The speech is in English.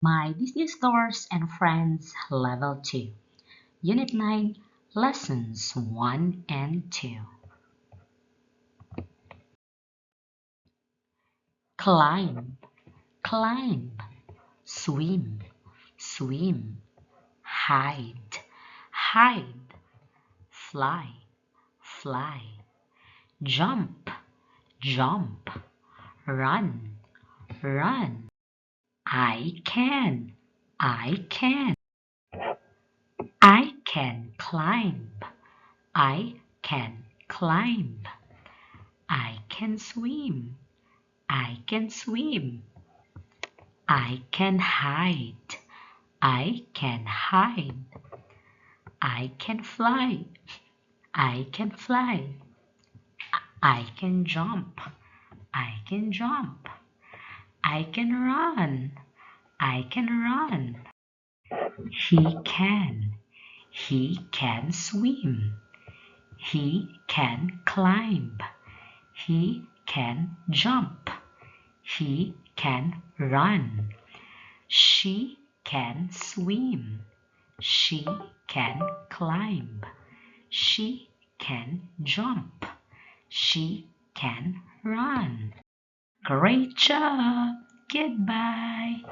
My Disney Stars and Friends Level 2, Unit 9, Lessons 1 and 2. Climb, climb, swim, swim, hide, hide, fly, fly, jump, jump, run, run. I can, I can. I can climb. I can climb. I can swim. I can swim. I can hide. I can hide. I can fly. I can fly. I can jump. I can jump. I can run. I can run. He can. He can swim. He can climb. He can jump. He can run. She can swim. She can climb. She can jump. She can run. Great job! Goodbye.